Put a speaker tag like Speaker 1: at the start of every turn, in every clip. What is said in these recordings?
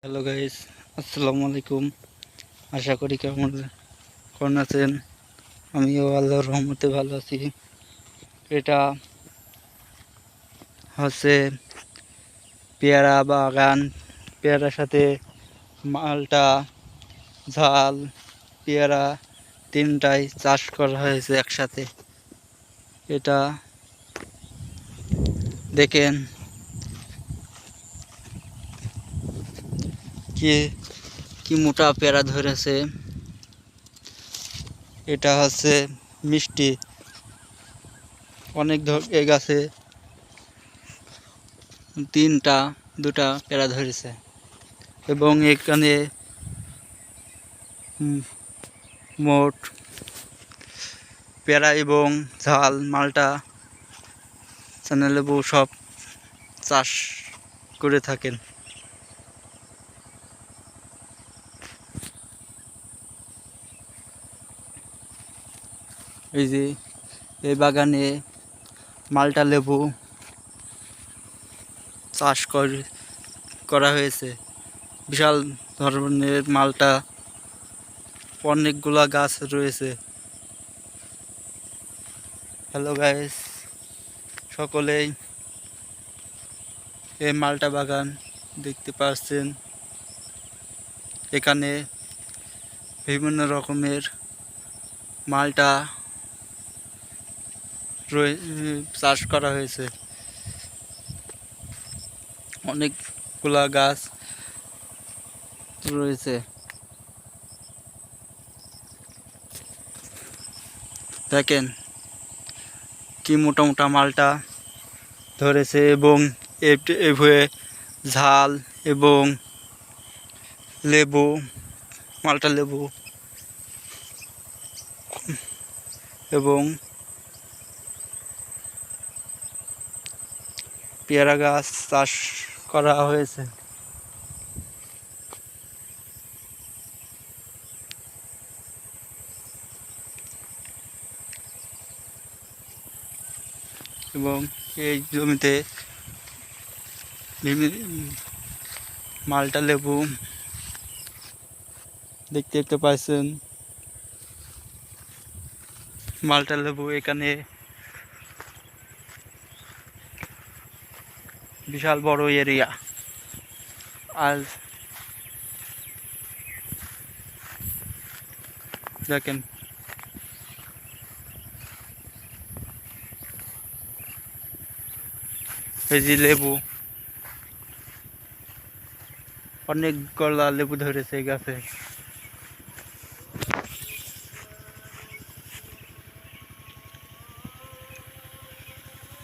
Speaker 1: Hello guys, আসসালামু আলাইকুম। আশা করি কেমন আছেন। আমিও আল্লাহর রহমতে ভালো আছি। এটা হচ্ছে পেয়ারা বাগান। পেয়ারার সাথে মালটা, ঝাল, পেয়ারা তিনটাই চাষ করা হয়েছে একসাথে। এটা দেখেন কি কি মোটা পেয়ারা ধরেছে। এটা হচ্ছে মিষ্টি। অনেক এ গাছে দুটা পেয়ারা ধরেছে এবং এখানে মোট পেয়ারা এবং ঝাল, মালটা, লেবু সব চাষ করে থাকেন। এই যে এই বাগানে মালটা লেবু চাষ করা হয়েছে। বিশাল ধরনের মালটা, অনেকগুলা গাছ রয়েছে। হ্যালো গাইস, সকলেই এই মালটা বাগান দেখতে পাচ্ছেন। এখানে বিভিন্ন রকমের মালটা চাষ করা হয়েছে। অনেকগুলা গাছ রয়েছে। দেখেন কি মোটা মোটা মালটা ধরেছে এবং এভাবে ঝাল এবং লেবু, মালটা লেবু এবং পেয়ারা গাছ চাষ করা হয়েছে। এবং এই জমিতে মালটা লেবু দেখতে পাচ্ছেন। মালটা লেবু এখানে বিশাল বড় এরিয়া। আর দেখেন এই যে লেবু, অনেক গলা লেবু ধরেছে এই গাছে।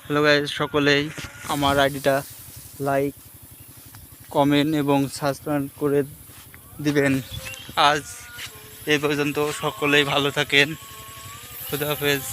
Speaker 1: হ্যালো গাইস, সকলেই আমার আইডিটা লাইক, কমেন্ট এবং সাবস্ক্রাইব করে দিবেন। আজ এই পর্যন্ত, সকলেই ভালো থাকেন। খুদা হাফেজ।